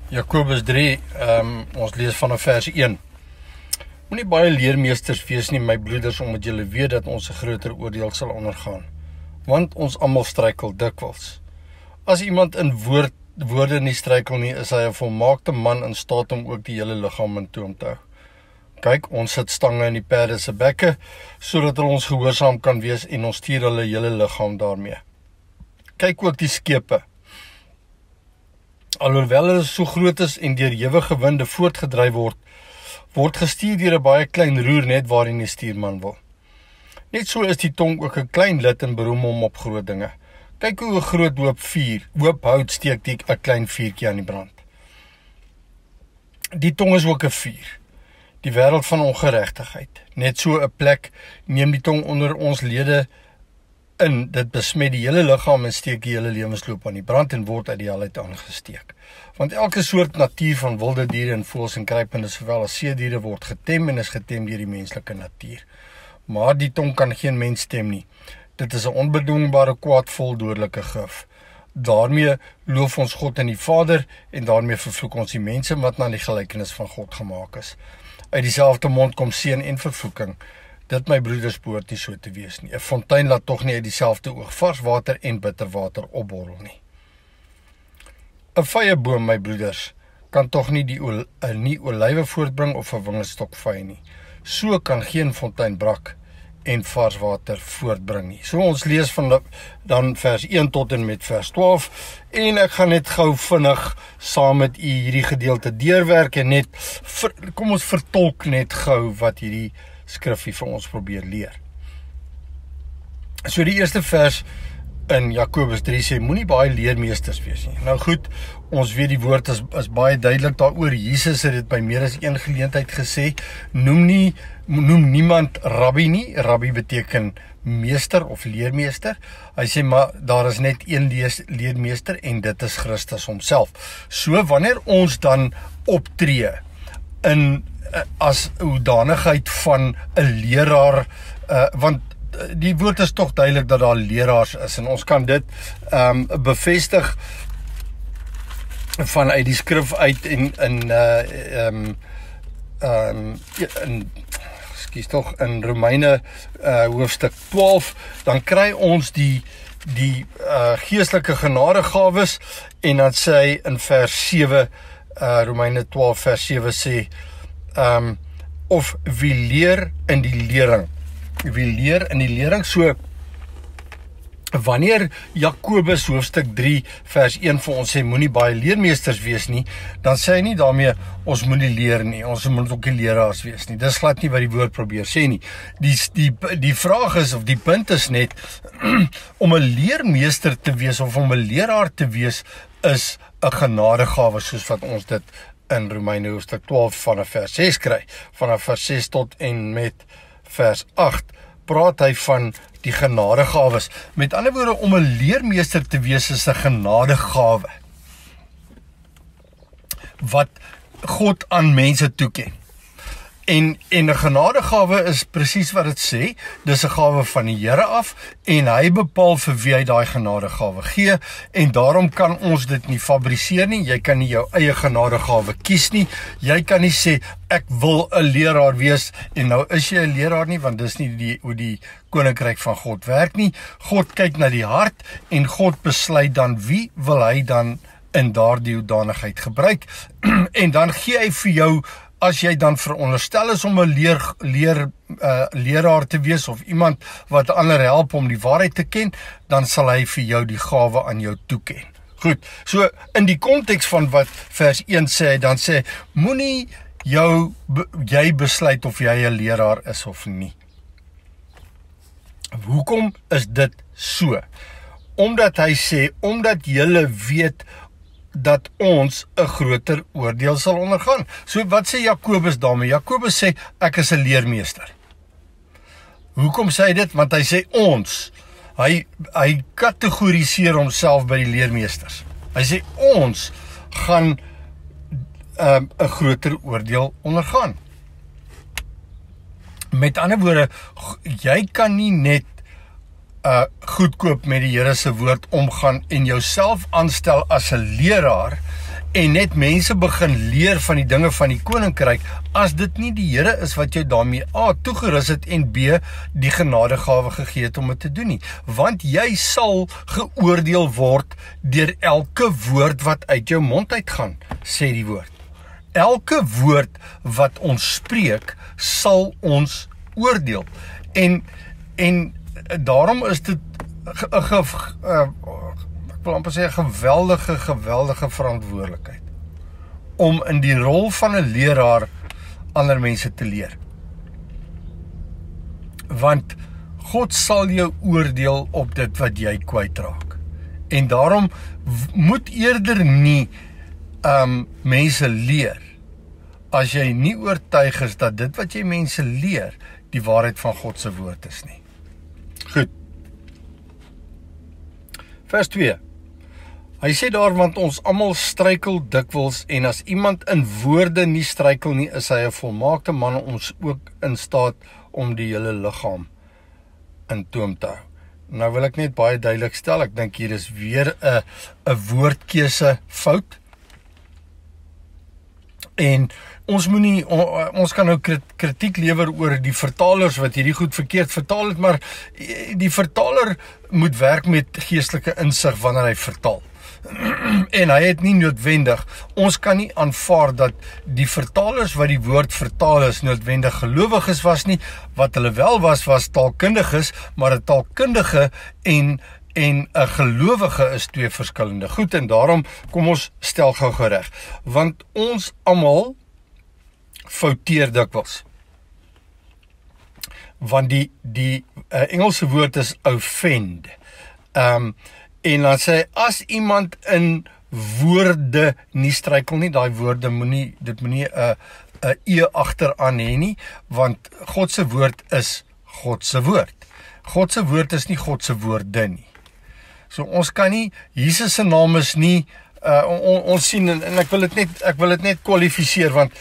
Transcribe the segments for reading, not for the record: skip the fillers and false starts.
Jakobus 3, ons lees vanaf vers 1. Moenie baie leermeesters wees nie, my broeders, omdat julle weet dat ons 'n groter oordeel sal ondergaan. Want ons almal struikel dikwels. As iemand in woorde nie struikel nie, is hy 'n volmaakte man in staat om ook die hele liggaam in toom te hou. Kyk, ons sit stange in die perde se bekke, sodat hulle ons gehoorsaam kan wees en ons stuur hulle hele liggaam daarmee. Kyk ook die skepe. Alhoewel hulle so groot is en deur ewige winde voortgedryf word gestuur deur 'n baie klein roer net waarin die stuurman wil. Net so is die tong ook 'n klein lid en beroem hom op groot dinge. Kyk hoe 'n groot hoop hout steek 'n klein vuurtjie aan die brand. Die tong is ook 'n vuur, die wêreld van ongeregtigheid. Net so 'n plek neem die tong onder ons lede in, dit besmet die hele liggaam en steek die hele lewensloop aan die brand en word uit die helheid aangesteek. Want elke soort natuur van wilde diere en voëls en kruipende sowel as seediere word getem en is getem deur die menslike natuur. Maar die tong kan geen mens stem nie. Dit is 'n onbedwingbare kwaad vol dodelike gif. Daarmee loof ons God en die Vader en daarmee vervloek ons die mense wat na die gelykenis van God gemaak is. Uit dieselfde mond kom seën en vervloeking. Dit, my broeders, behoort nie so te wees nie. 'n Fontein laat tog nie uit dieselfde oog vars water en bitter water opborrel nie. 'n Vyeboom, my broeders, kan tog nie nie olywe voortbring of 'n wingerdstok vy nie. So kan geen fontein brak en vars water voortbring nie. So ons lees van dan vers 1 tot en met vers 12 en ek gaan net gou vinnig saam met u hierdie gedeelte deurwerk en net kom ons vertolk net gou wat hierdie skrifgie vir ons probeer leer. So die eerste vers in Jakobus 3 sê, moenie baie leermeesters wees nie. Nou goed, ons weet die woord is baie duidelik daaroor. Jesus het dit by meer as een geleentheid gesê, noem niemand rabbi nie. Rabbi beteken meester of leermeester. Hy sê, maar daar is net een leermeester en dit is Christus homself. So wanneer ons dan optree as hoedanigheid van 'n leraar, want die woord is tog duidelik dat daar leraars is en ons kan dit bevestig vanuit die skrif uit in Romeine hoofstuk 12, dan kry ons die geestelike genadegawes en dan sê hy in vers 7, Romeine 12 vers 7 sê, of wie leer in die lering, so wanneer Jakobus hoofstuk 3 vers 1 vir ons sê, moenie baie leermeesters wees nie, dan sê hy nie daarmee, ons moet nie leer nie, ons moet ook nie leraars wees nie, dis glad nie wat die woord probeer sê nie, die vraag is, of die punt is net, om 'n leermeester te wees, of om 'n leraar te wees, is 'n genadegawe, soos wat ons dit in Romeine hoofstuk 12 vanaf vers 6 kry, vanaf vers 6 tot en met vers 8, praat hy van die genadegawes. Met ander woorde, om 'n leermeester te wees is 'n genadegawe, wat God aan mense toeken. En 'n genadegawe is presies wat dit sê, dis 'n gawe van die Here af, en hy bepaal vir wie hy daai genadegawe gee, en daarom kan ons dit nie fabriseer nie, jy kan nie jou eie genadegawe kies nie, jy kan nie sê, ek wil 'n leraar wees, en nou is jy 'n leraar nie, want dis nie hoe die koninkryk van God werk nie. God kyk na die hart, en God besluit dan wie wil hy dan in daardie hoedanigheid gebruik, en dan gee hy vir jou, as jy dan veronderstel is om 'n leraar te wees, of iemand wat ander help om die waarheid te ken, dan sal hy vir jou die gawe aan jou toeken. Goed, so in die konteks van wat vers 1 sê, dan sê, moenie jy besluit of jy 'n leraar is of nie. Hoekom is dit so? Omdat hy sê, omdat julle weet dat ons 'n groter oordeel sal ondergaan. So wat sê Jakobus daarmee? Jakobus sê, ek is 'n leermeester. Hoekom sê hy dit? Want hy sê ons. Hy kategoriseer homself by die leermeesters. Hy sê ons gaan 'n groter oordeel ondergaan. Met ander woorde, jy kan nie net goedkoop met die Here se woord omgaan en jouself aanstel as 'n leraar en net mense begin leer van die dinge van die koninkryk, as dit nie die Here is wat jou daarmee A, toegerus het en B, die genadegawe gegee het om dit te doen nie. Want jy sal geoordeel word deur elke woord wat uit jou mond uitgaan, sê die woord. Elke woord wat ons spreek, sal ons oordeel. En daarom is dit ek wil amper sê 'n geweldige verantwoordelikheid om in die rol van 'n leraar ander mense te leer. Want God sal jou oordeel op dit wat jy kwytraak. En daarom moet eerder nie mense leer as jy nie oortuig is dat dit wat jy mense leer die waarheid van God se woord is nie. Goed. Vers 2. Hy sê daar, want ons almal struikel dikwels, en as iemand in woorde nie struikel nie, is hy 'n volmaakte man, ons ook in staat om die hele liggaam in toom te hou. Nou wil ek net baie duidelik stel, ek dink hier is weer 'n woordkeuse fout. En ons kan nou kritiek lewer oor die vertalers wat hierdie goed verkeerd vertaal het, maar die vertaler moet werk met geestelike insig wanneer hy vertaal. En hy het nie noodwendig, ons kan nie aanvaar dat die vertalers wat die woord vertaal is noodwendig gelowiges was nie, wat hulle wel was taalkundiges, maar 'n taalkundige en 'n gelowige is twee verskillende goed, en daarom kom ons stel gou reg, want ons almal fouteer dikwels. Want die Engelse woord is offend. En dan sê, as iemand in woorde nie struikel nie, daai woorde dit moenie 'n e agteraan hê nie, want God se woord is God se woord. God se woord is nie God se woorde nie. So ons kan nie, Jesus se naam is nie, ons sien, en ek wil dit net kwalifiseer, want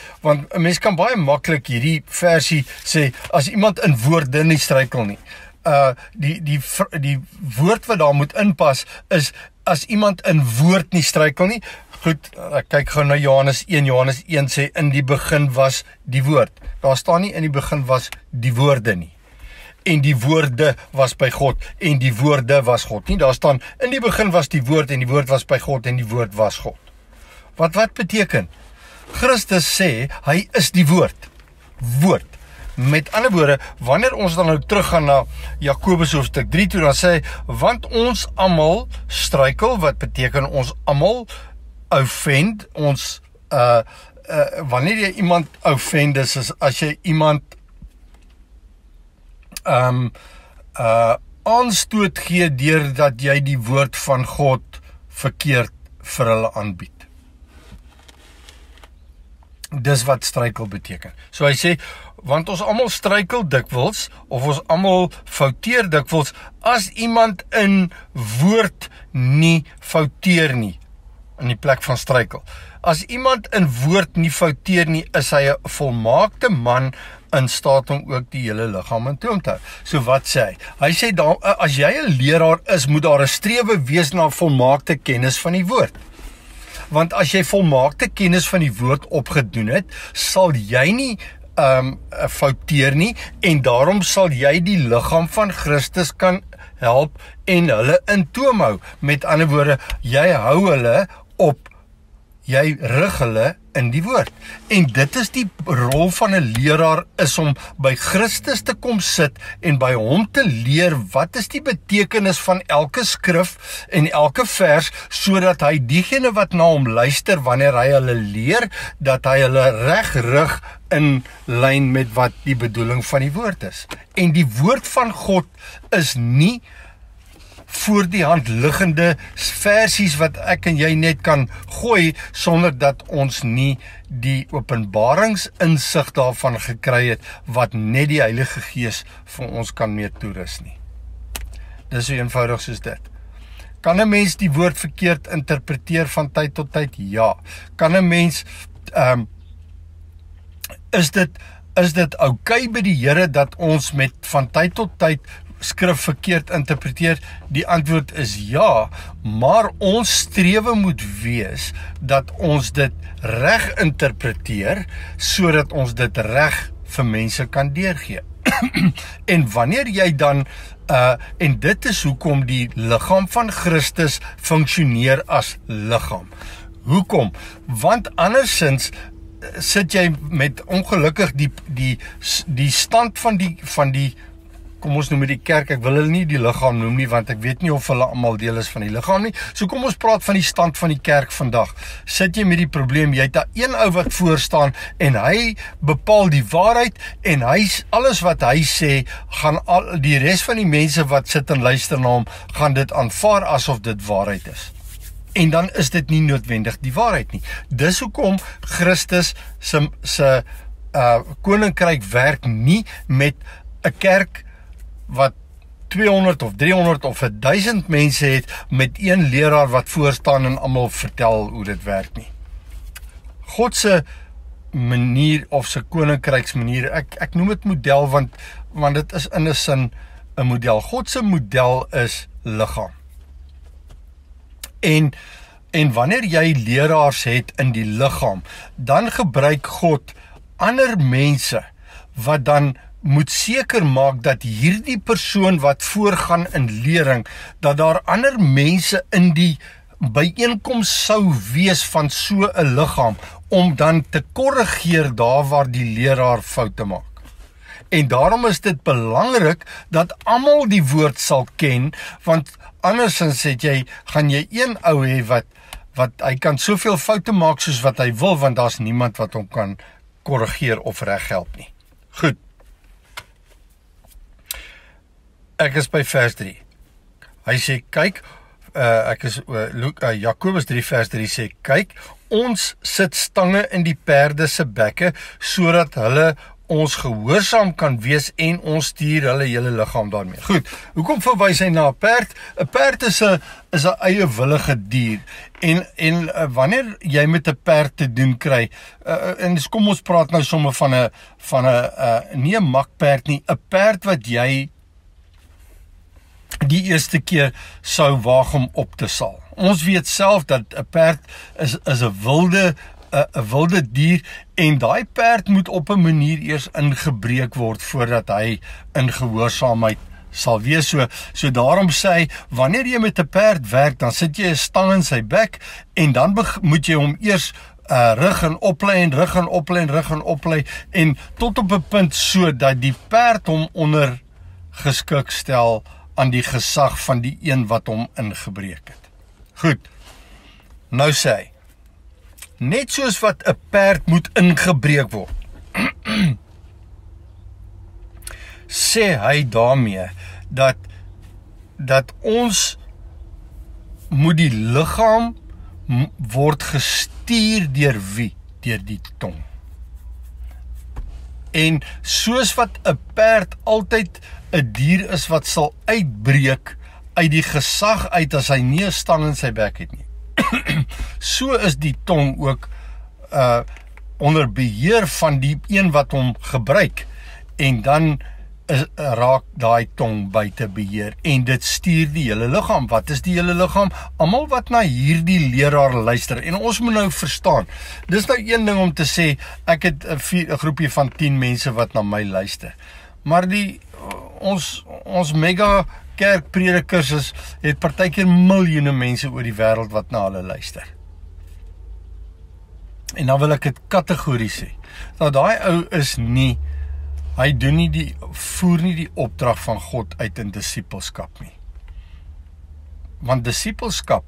'n mens kan baie maklik hierdie versie sê, as iemand in woorde nie struikel nie. Die woord wat daar moet inpas is, as iemand in woord nie struikel nie. Goed, ek kyk gou na Johannes 1 sê, in die begin was die woord. Daar staan nie in die begin was die woorde nie. En die woorde was by God, en die woorde was God nie. Daar staan, in die begin was die woord, en die woord was by God, en die woord was God. Wat beteken? Christus sê, hy is die woord. Met ander woorde, wanneer ons dan nou teruggaan na Jakobus hoofstuk 3 toe, dan sê hy, want ons almal struikel, wat beteken ons almal offend, ons, wanneer jy iemand offend is as jy iemand aanstoot gee deur dat jy die woord van God verkeerd vir hulle aanbied. Dis wat struikel beteken. So hy sê, want ons almal struikel dikwels, of ons almal fouteer dikwels, as iemand in woord nie fouteer nie, in die plek van struikel. As iemand in woord nie fouteer nie, is hy 'n volmaakte man, in staat om ook die hele liggaam in toom te hou. So wat sê hy? Hy sê, as jy 'n leraar is, moet daar 'n strewe wees na volmaakte kennis van die woord. Want as jy volmaakte kennis van die woord opgedoen het, sal jy nie fouteer nie, en daarom sal jy die liggaam van Christus kan help en hulle in toom hou. Met ander woorde, jy hou hulle op, jy rig hulle in die woord. En dit is die rol van 'n leraar, is om by Christus te kom sit en by hom te leer wat is die betekenis van elke skrif en elke vers, sodat hy diegene wat na hom luister, wanneer hy hulle leer, dat hy hulle reg rig in lyn met wat die bedoeling van die woord is. En die woord van God is nie voor die hand liggende versies wat ek en jy net kan gooi, sonder dat ons nie die openbaringsinsig daarvan gekry het, wat net die Heilige Gees vir ons kan mee toerus nie. Dis so eenvoudig soos dit. Kan 'n mens die woord verkeerd interpreteer van tyd tot tyd? Ja. Kan 'n mens, is dit oukei by die Here dat ons met van tyd tot tyd skrif verkeerd interpreteer? Die antwoord is ja, maar ons strewe moet wees dat ons dit reg interpreteer, sodat ons dit reg vir mense kan deurgee. En wanneer jy dan, en dit is hoekom die liggaam van Christus funksioneer as liggaam. Hoekom? Want andersins sit jy met ongelukkig die stand van die kom ons noem die kerk, ek wil hulle nie die liggaam noem nie, want ek weet nie of hulle almal deel is van die liggaam nie, so kom ons praat van die stand van die kerk vandag. Sit jy met die probleem, jy het een ou wat voor staan, en hy bepaal die waarheid, en alles wat hy sê, gaan die res van die mense wat sit en luister na hom, gaan dit aanvaar asof dit waarheid is. En dan is dit nie noodwendig die waarheid nie. Dis hoekom Christus se koninkryk werk nie met 'n kerk wat 200 of 300 of 1000 mense het met een leraar wat voorstaan en almal vertel hoe dit werk nie. God se manier of sy koninkryksmanier, ek noem dit model want dit is in 'n sin 'n model. God se model is liggaam. En wanneer jy leraars het in die liggaam, dan gebruik God ander mense wat dan moet seker maak dat hierdie persoon wat voorgaan in lering, dat daar ander mense in die byeenkoms sou wees van so 'n liggaam, om dan te korrigeer daar waar die leraar foute maak. En daarom is dit belangrik dat almal die woord sal ken, want andersins gaan jy een ou hê wat hy kan soveel foute maak soos wat hy wil, want daar's niemand wat hom kan korrigeer of reghelp nie. Goed. Ek is by vers 3. Hy sê, kyk, Jakobus 3 vers 3 sê, kyk, ons sit stange in die perde se bekke, sodat hulle ons gehoorsaam kan wees en ons stuur hulle hele liggaam daarmee. Goed, hoekom verwys hy na 'n perd? 'n Perd is 'n eie willige dier. En wanneer jy met 'n perd te doen kry, en kom ons praat nou sommer van 'n nie 'n makperd nie, 'n perd wat jy die eerste keer sou waag om op te sal. Ons weet self dat 'n perd is 'n wilde dier, en daai perd moet op 'n manier eers ingebreek word voordat hy in gehoorsaamheid sal wees. So daarom sê hy, wanneer jy met 'n perd werk, dan sit jy 'n stang in sy bek, en dan moet jy hom eers rug en oplei en rug en oplei en rug en oplei, en tot op 'n punt so dat die perd hom ondergeskik stel aan die gesag van die een wat hom ingebreek het. Goed, nou sê hy, net soos wat 'n perd moet ingebreek word, sê hy daarmee, dat ons moet die liggaam word gestuur deur wie? Deur die tong. En soos wat 'n perd altyd 'n dier is wat sal uitbreek uit die gesag uit as hy nie 'n stang in sy bek het nie. So is die tong ook onder beheer van die een wat hom gebruik, en dan raak daai tong buite beheer, en dit stuur die hele liggaam. Wat is die hele liggaam? Almal wat na hierdie leraar luister, en ons moet nou verstaan, dis nou een ding om te sê, ek het 'n groepie van 10 mense wat na my luister, maar ons mega kerkpredikerkursus het partykeer miljoene mense oor die wêreld wat na hulle luister. En dan wil ek dit kategories sê, dat daai ou is nie, hy voer nie die opdrag van God uit in disippelskap nie. Want disippelskap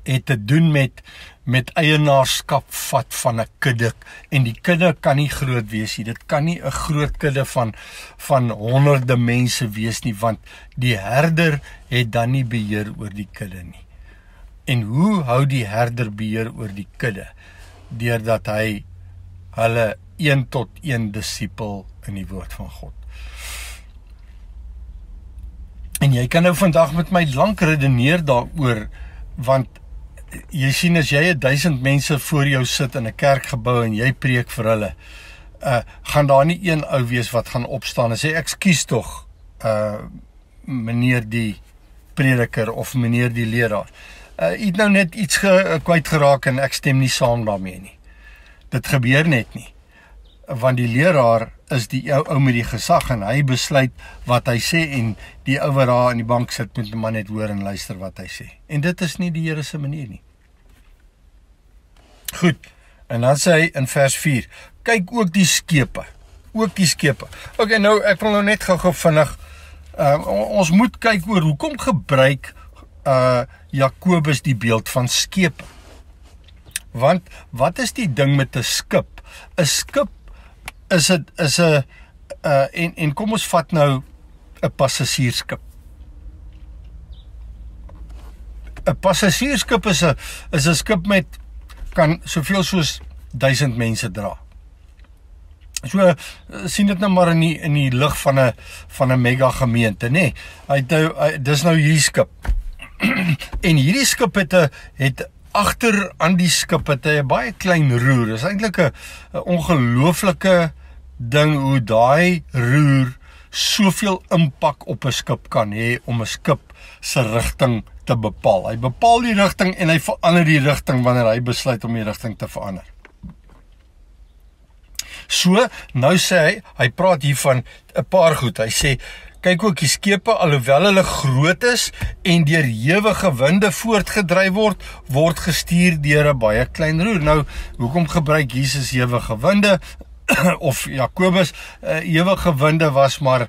het te doen met eienaarskap vat van 'n kudde, en die kudde kan nie groot wees nie. Dit kan nie 'n groot kudde van honderde mense wees nie, want die herder het dan nie beheer oor die kudde nie. En hoe hou die herder beheer oor die kudde? Deurdat hy hulle 1 tot 1 disipel in die woord van God. En jy kan nou vandag met my lank redeneer daaroor, want jy sien, as jy 1000 mense voor jou sit in 'n kerkgebou en jy preek vir hulle, gaan daar nie een ou wees wat gaan opstaan en sê, ekskuus tog, meneer die prediker of meneer die leraar. Het nou net iets kwyt geraak en ek stem nie saam daarmee nie. Dit gebeur net nie. Want die leraar is die ou met die gesag en hy besluit wat hy sê en die ou wat daar in die bank sit moet maar net hoor en luister wat hy sê. En dit is nie die Here se manier nie. Goed, en dan sê hy in vers 4, kyk ook die skepe. Okay, nou ek wil nou net gou vinnig, ons moet kyk oor hoekom gebruik Jakobus die beeld van skepe. Want wat is die ding met 'n skip? 'n Skip is 'n en kom ons vat nou 'n passasiersskip. 'n Passasiersskip is 'n skip met kan soveel soos 1000 mense dra. So sien dit nou maar in die lig van 'n mega gemeente, nê. Dis nou hierdie skip. En hierdie skip het agter aan die skip het 'n baie klein roer. Dit is eintlik 'n ongelooflike ding hoe daai roer soveel impak op 'n skip kan hê om 'n skip se rigting te bepaal. Hy bepaal die rigting en hy verander die rigting wanneer hy besluit om die rigting te verander. So, nou sê hy praat hier van 'n paar goed. Hy sê, kyk ook die skepe, alhoewel hulle groot is en deur ewige winde voortgedryf word gestuur deur 'n baie klein roer. Nou, hoekom gebruik Jesus ewige winde? Of Jakobus, ewige winde was maar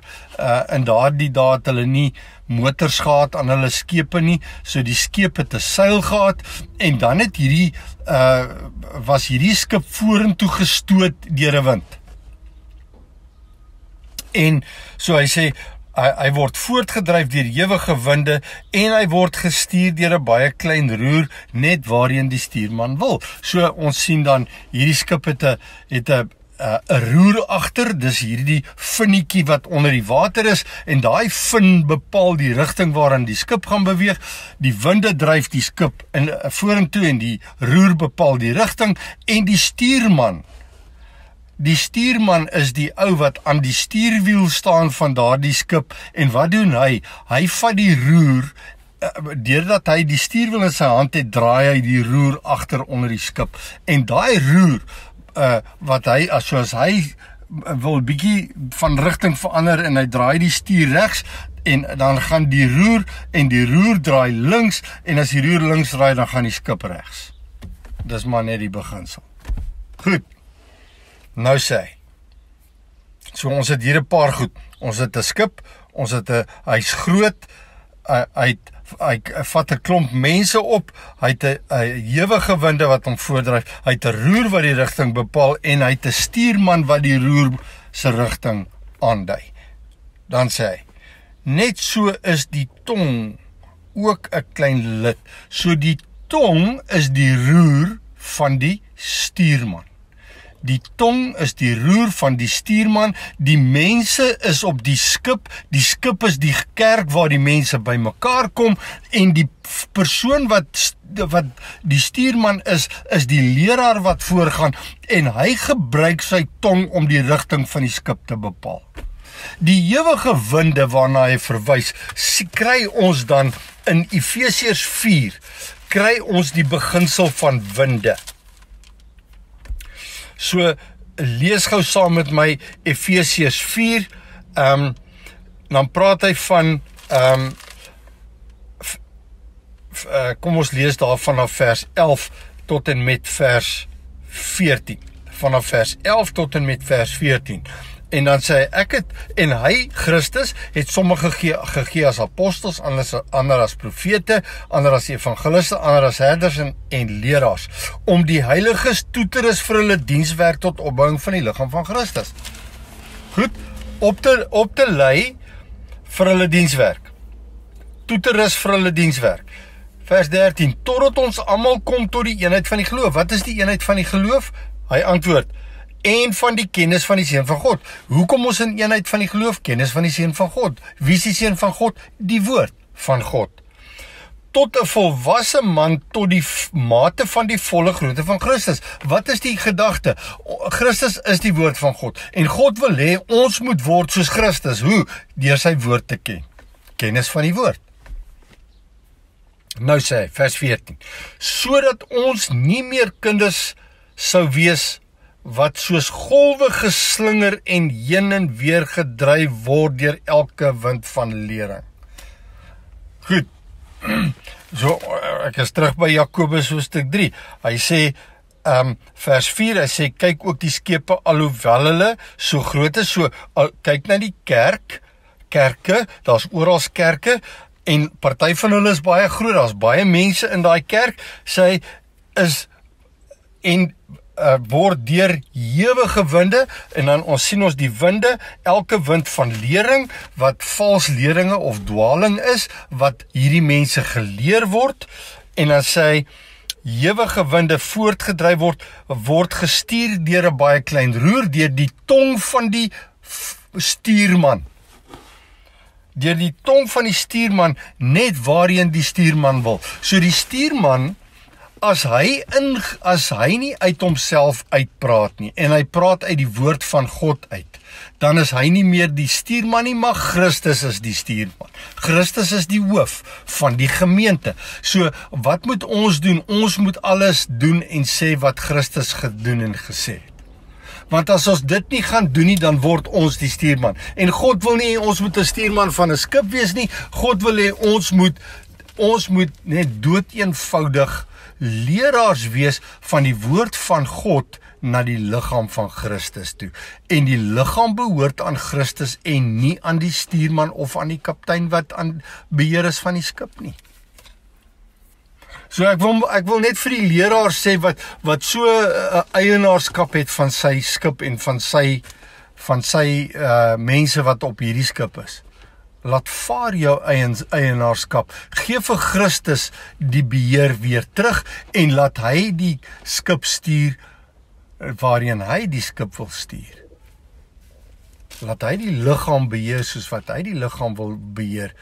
in daardie dae het hulle nie motors gehad aan hulle skepe nie, so die skep het 'n seil gehad en dan het was hierdie skip vorentoe gestoot deur 'n wind. En so hy sê hy word voortgedryf deur ewige winde en hy word gestuur deur 'n baie klein roer net waarheen die stuurman wil. So ons sien dan hierdie skip het 'n roer agter, dis hierdie vinnetjie wat onder die water is en daai vin bepaal die rigting waarin die skip gaan beweeg. Die winde dryf die skip in vorentoe en die roer bepaal die rigting en die stuurman is die ou wat aan die stuurwiel staan van daardie skip en wat doen hy? Hy vat die roer deurdat hy die stuurwiel in sy hand het, draai hy die roer agter onder die skip en daai roer wat hy, soos hy wil bietjie van rigting verander en hy draai die stuur regs en dan gaan die roer en die roer draai links en as die roer links draai dan gaan die skip regs. Dis maar net die beginsel. Goed, nou sê hy, so ons het hier 'n paar goed, ons het 'n skip, hy's groot, hy vat 'n klomp mense op, hy het 'n ewige winde wat hom voordryf, hy het 'n roer wat die rigting bepaal en hy het 'n stuurman wat die roer se rigting aandui. Dan sê hy, net so is die tong ook 'n klein lid. So die tong is die roer van die stuurman. Die tong is die roer van die stuurman, die mense is op die skip is die kerk waar die mense by mekaar kom en die persoon wat die stuurman is die leraar wat voorgaan en hy gebruik sy tong om die rigting van die skip te bepaal. Die ewige winde waarna hy verwys, kry ons dan in Efesiërs 4, kry ons die beginsel van winde. So, lees gou saam met my Efesiërs 4, dan praat hy van, kom ons lees daar vanaf vers 11 tot en met vers 14. Vanaf vers 11 tot en met vers 14. En dan sê hy, Christus, het sommige gegee as apostels, ander as profete, ander as evangeliste, ander as herders en leraars, om die heiliges toe te rus vir hulle dienswerk tot opbouing van die liggaam van Christus. Goed, op te lei vir hulle dienswerk. Toe te rus vir hulle dienswerk. Vers 13, totdat ons almal kom tot die eenheid van die geloof. Wat is die eenheid van die geloof? Hy antwoord, en van die kennis van die Seun van God. Hoekom ons in eenheid van die geloof? Kennis van die Seun van God. Wie is die Seun van God? Die woord van God. tot 'n volwasse man tot die mate van die volle grootte van Christus. Wat is die gedagte? Christus is die woord van God en God wil hê ons moet word soos Christus. Hoe? Deur sy woord te ken. Kennis van die woord. Nou sê hy, vers 14, sodat ons nie meer kinders sou wees wat soos golwe geslinger en heen en weer gedryf word deur elke wind van lering. Goed, so ek is terug by Jakobus hoofstuk 3. Hy sê, vers 4, hy sê, kyk ook die skepe alhoewel hulle so groot is, so kyk na die kerke, daar's oral kerke, en party van hulle is baie groot, daar's baie mense in daai kerk, sê word deur ewige winde, en dan ons sien ons die winde, elke wind van lering, wat vals leringe of dwaling is, wat hierdie mense geleer word, en dan sê hy, ewige winde voortgedryf word gestuur deur 'n baie klein roer, deur die tong van die stuurman. Deur die tong van die stuurman, net waarheen die stuurman wil. So die stuurman, as hy nie uit homself uitpraat nie, en hy praat uit die woord van God uit, dan is hy nie meer die stuurman nie, maar Christus is die stuurman. Christus is die hoof van die gemeente. So, wat moet ons doen? Ons moet alles doen en sê wat Christus gedoen en gesê het. Want as ons dit nie gaan doen nie, dan word ons die stuurman. En God wil nie ons moet 'n stuurman van 'n skip wees nie. God wil hê ons moet net doeteenvoudig leraars wees van die woord van God na die liggaam van Christus toe. En die liggaam behoort aan Christus en nie aan die stuurman of aan die kaptein wat aan beheer is van die skip nie. So ek wil net vir die leraars sê wat so 'n eienaarskap het van sy skip en van sy mense wat op hierdie skip is. Laat vaar jou eienaarskap. Gee vir Christus die beheer weer terug en laat hy die skip stuur waarheen hy die skip wil stuur. Laat hy die liggaam beheer soos wat hy die liggaam wil beheer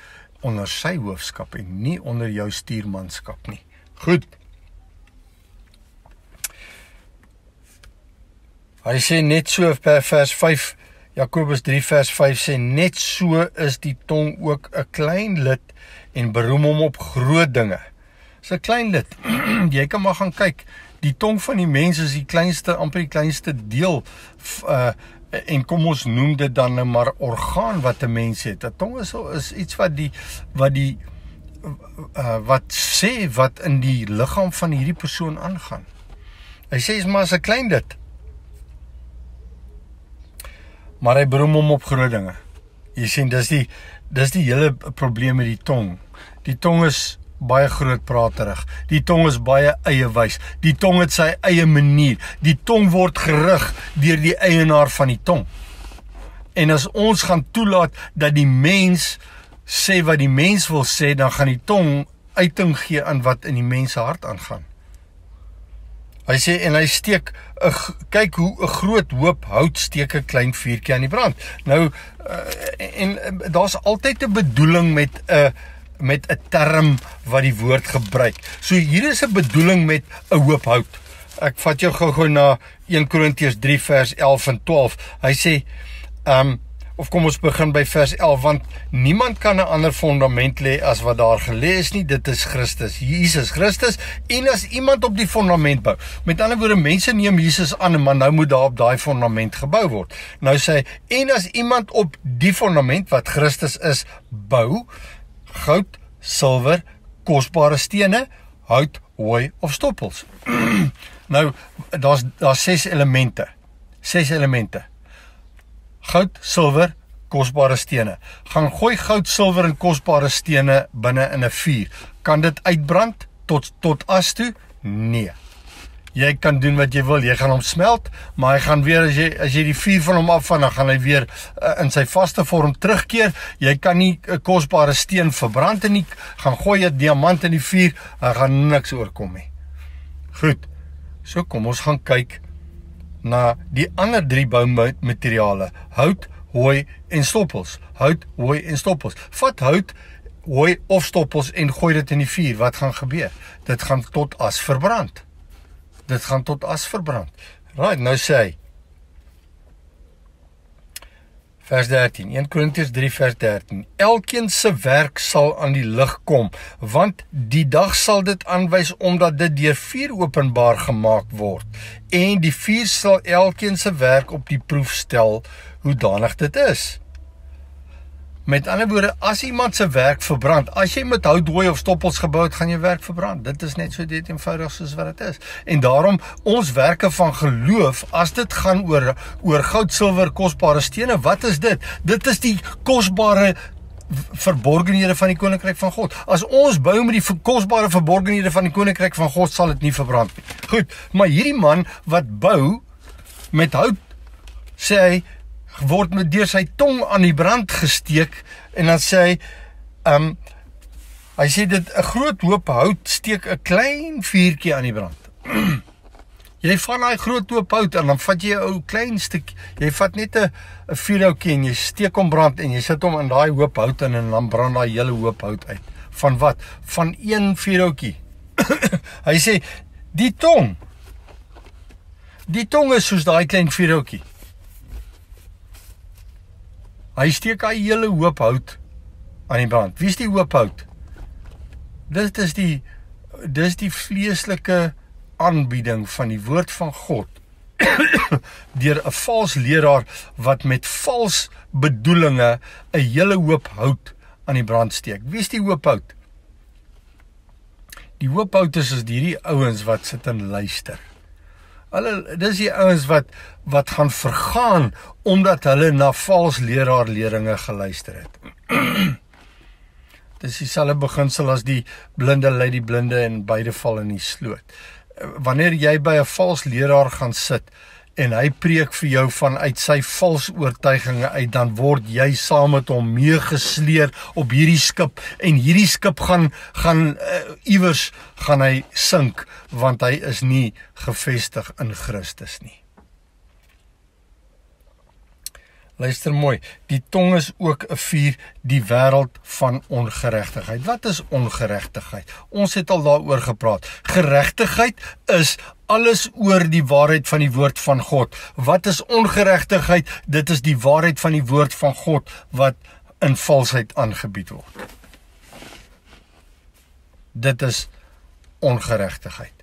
onder sy hoofskap en nie onder jou stuurmanskap nie. Goed. Hy sê net so per vers 5, Jakobus 3 vers 5 sê, net so is die tong ook 'n klein lid en beroem hom op groot dinge. Dis 'n klein lid. Jy kan maar gaan kyk. Die tong van die mens is die kleinste, amper die kleinste deel, en kom ons noem dit dan nou maar orgaan wat 'n mens het. 'n Tong is iets wat sê wat in die liggaam van hierdie persoon aangaan. Hy sê is maar 'n klein dit. Maar hy beroem hom op groot dinge. Jy sien, dis die hele probleem met die tong. Die tong is baie groot praterig. Die tong is baie eiewys. Die tong het sy eie manier. Die tong word gerig deur die eienaar van die tong. En as ons gaan toelaat dat die mens sê wat die mens wil sê, dan gaan die tong uiting gee aan wat in die mens se hart aangaan. Hy sê, en hy steek, kyk hoe 'n groot hoop hout steek 'n klein vuurtjie aan die brand. Nou, en daar's altyd 'n bedoeling met 'n term wat die woord gebruik. So hier is 'n bedoeling met 'n hoop hout. Ek vat jou gou na 1 Korintiërs 3 vers 11 en 12. Hy sê, of kom ons begin by vers 11, want niemand kan 'n ander fondament lê as wat daar gelê is nie, dit is Christus, Jesus Christus, en as iemand op die fondament bou. Met ander woorde, mense neem Jesus aan, maar nou moet daar op daai fondament gebou word. Nou sê hy, en as iemand op die fondament wat Christus is, bou, goud, silwer, kosbare stene, hout, hooi of stoppels. Nou, daar's 6 elemente. 6 elemente. Goud, silwer, kosbare stene. Gaan gooi goud, silwer en kosbare stene binne in 'n vuur. Kan dit uitbrand tot as toe? Nee. Jy kan doen wat jy wil, jy gaan hom smelt, maar hy gaan weer, as jy die vuur van hom afvan, dan gaan hy weer in sy vaste vorm terugkeer. Jy kan nie 'n kosbare steen verbrand en nie, gaan gooi 'n diamant in die vuur, hy gaan niks oorkom nie. Goed, so kom ons gaan kyk na die ander 3 boumateriale, hout, hooi en stoppels. Hout, hooi en stoppels. Vat hout hooi of stoppels en gooi dit in die vuur, wat gaan gebeur? Dit gaan tot as verbrand. Dit gaan tot as verbrand. Right, nou sê hy, vers 13, 1 Korintiërs 3 vers 13, elkeen se werk sal aan die lig kom, want die dag sal dit aanwys, omdat dit deur vuur openbaar gemaak word, en die vuur sal elkeen se werk op die proef stel, hoedanig dit is. Met ander woorde, as iemand se werk verbrand, as jy met hout, hooi of stoppels gebou het, gaan jou werk verbrand. Dit is net so dit eenvoudig soos wat dit is. En daarom, ons werke van geloof, as dit gaan oor goud, silwer, kosbare stene, wat is dit? Dit is die kosbare verborgenhede van die koninkryk van God. As ons bou met die kosbare verborgenhede van die koninkryk van God, sal dit nie verbrand nie. Goed, maar hierdie man wat bou met hout, sê hy, word met deur sy tong aan die brand gesteek, en dan sê hy sê dit, 'n groot hoop hout steek 'n klein vuurtjie aan die brand. Jy vat daai groot hoop hout, en dan vat jy 'n ou klein stuk, jy vat net 'n vuurhoutjie, en jy steek hom brand, en jy sit hom in daai hoop hout, en dan brand daai hele hoop hout uit. Van wat? Van een vuurhoutjie. Hy sê, die tong is soos daai klein vuurhoutjie. Hy steek hy hele hoop hout aan die brand. Wie is die hoop hout? Dit is die vleeslike aanbieding van die woord van God deur 'n vals leraar wat met vals bedoelinge 'n hele hoop hout aan die brand steek. Wie is die hoop hout? Die hoop hout is die ouens wat sit en luister. Dis die ouens wat gaan vergaan, omdat hulle na vals leraarleringe geluister het. Dis dieselfde beginsel as die blinde lei die blinde en beide val in die sloot. Wanneer jy by 'n vals leraar gaan sit, en hy preek vir jou vanuit sy vals oortuiginge uit, dan word jy saam met hom meegesleer op hierdie skip, en hierdie skip gaan iewers gaan hy sink, want hy is nie gevestig in Christus nie. Luister mooi, die tong is ook 'n vuur, die wêreld van ongeregtigheid. Wat is ongeregtigheid? Ons het al daaroor gepraat. Geregtigheid is alles oor die waarheid van die woord van God. Wat is ongeregtigheid? Dit is die waarheid van die woord van God wat in valsheid aangebied word. Dit is ongeregtigheid.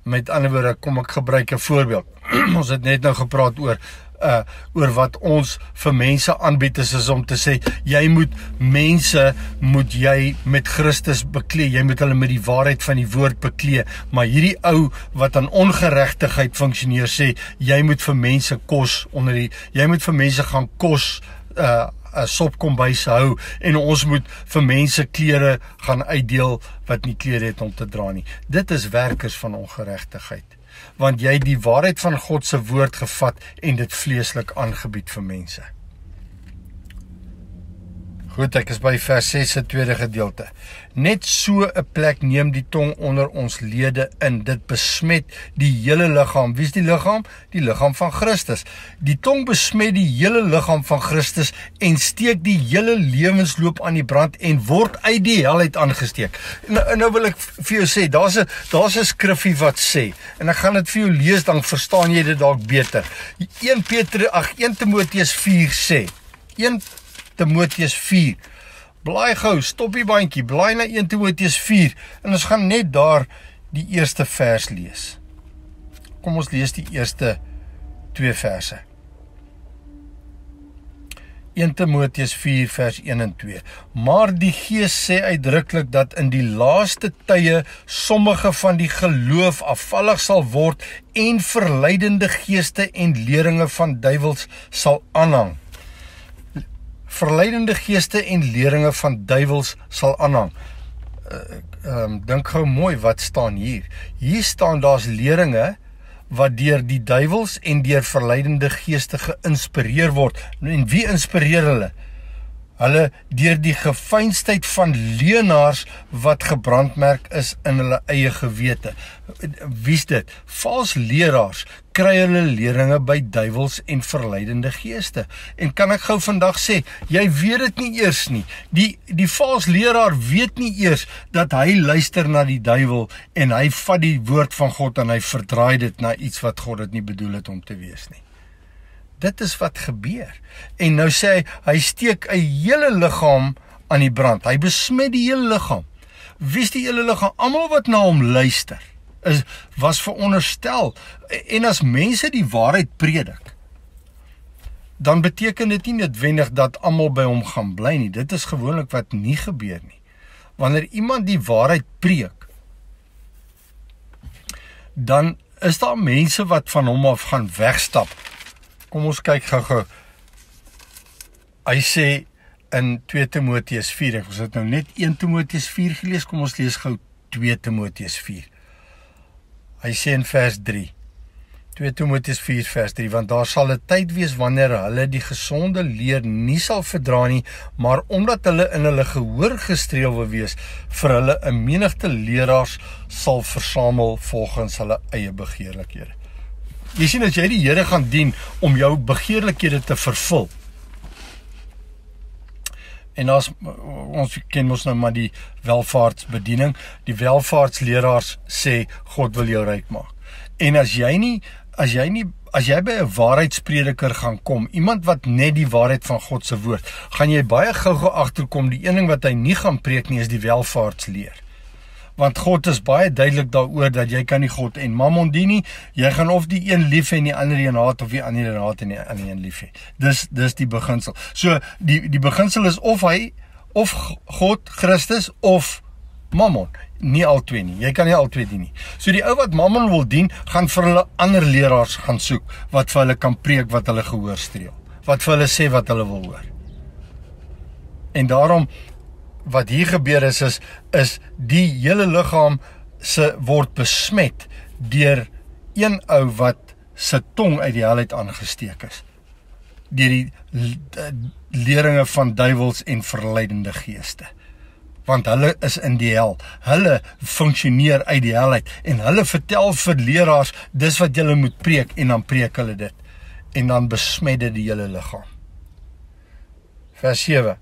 Met ander woorde, kom ek gebruik 'n voorbeeld. Ons het net nou gepraat oor wat ons vir mense aanbied is om te sê, moet jy met Christus beklee, jy moet hulle met die waarheid van die woord beklee, maar hierdie ou wat aan ongeregtigheid funksioneer sê, jy moet vir mense jy moet vir mense gaan kos, 'n sopkombuis hou, en ons moet vir mense klere gaan uitdeel wat nie klere het om te dra nie. Dit is werkers van ongeregtigheid, want jy die waarheid van God se woord gevat en dit vleeslik aangebied vir mense. Goed, ek is by vers 6 se tweede gedeelte. Net so 'n plek neem die tong onder ons lede in, dit besmet die hele liggaam. Wie is die liggaam? Die liggaam van Christus. Die tong besmet die hele liggaam van Christus en steek die hele lewensloop aan die brand en word uit die hel uit aangesteek. Nou wil ek vir jou sê, daar's 'n skriffie wat sê, en ek gaan dit vir jou lees, dan verstaan jy dit dalk beter. 1 Timoteus 4 sê, 1 Timoteus 4, blaai gou, stop die bandjie, blaai na 1 Timoteus 4, en ons gaan net daar die eerste vers lees. Kom ons lees die eerste 2 verse. 1 Timoteus 4 vers 1 en 2. Maar die Gees sê uitdruklik dat in die laaste tye sommige van die geloof afvallig sal word en verleidende geeste en leringe van duiwels sal aanhang. Verleidende geeste en leringe van duiwels sal aanhang. Dink gou mooi, wat staan hier? Hier staan daar's leringe wat deur die duiwels en deur verleidende geeste geïnspireer word. En wie inspireer hulle? Hulle deur die gefeinstheid van leenaars wat gebrandmerk is in hulle eie gewete. Wie's dit? Vals leraars kry hulle leringe by duiwels en verleidende geeste. En kan ek gou vandag sê, jy weet dit nie eers nie. Die vals leraar weet nie eers dat hy luister na die duiwel en hy vat die woord van God en hy verdraai dit na iets wat God dit nie bedoel het om te wees nie. Dit is wat gebeur. En nou sê hy steek 'n hele liggaam aan die brand. Hy besmet die hele liggaam. Wie is die hele liggaam? Almal wat na hom luister, was veronderstel. En as mense die waarheid predik, dan beteken dit nie noodwendig dat almal by hom gaan bly nie. Dit is gewoonlik wat nie gebeur nie. Wanneer iemand die waarheid preek, dan is daar mense wat van hom af gaan wegstap. Kom ons kyk gou-gou. Hy sê in 2 Timoteus 4, ons het nou net 1 Timoteus 4 gelees, kom ons lees gou 2 Timoteus 4. Hy sê in vers 3, 2 Timoteus 4 vers 3, want daar sal 'n tyd wees wanneer hulle die gesonde leer nie sal verdra nie, maar omdat hulle in hulle gehoor gestreel wil wees, vir hulle 'n menigte leraars sal versamel volgens hulle eie begeerlikhede. Jy sien, as jy die Here gaan dien om jou begeerlikhede te vervul. En ons ken ons nou maar die welvaartsbediening. Die welvaartsleraars sê God wil jou ryk maak. En as jy by 'n waarheidsprediker gaan kom, iemand wat net die waarheid van God se woord, gaan jy baie gou agterkom die een ding wat hy nie gaan preek nie is die welvaartsleer. Want God is baie duidelik daaroor dat jy kan nie God en Mammon dien nie. Jy gaan of die een lief hê en die ander een haat, of die ander een haat en die ander een lief hê. Dis die beginsel. So die beginsel is of God, Christus of Mammon. Nie al twee nie. Jy kan nie al twee dien nie. So die ou wat Mammon wil dien, gaan vir hulle ander leraars gaan soek wat vir hulle kan preek wat hulle gehoor streel. Wat vir hulle sê wat hulle wil hoor. En daarom wat hier gebeur is die hele liggaam word besmet deur een ou wat se tong uit die hel uit aangesteek is. Deur die leringe van duiwels en verleidende geeste. Want hulle is in die hel. Hulle funksioneer uit die hel uit en hulle vertel vir leraars dis wat julle moet preek en dan preek hulle dit. En dan besmet dit die hele liggaam. Vers 7.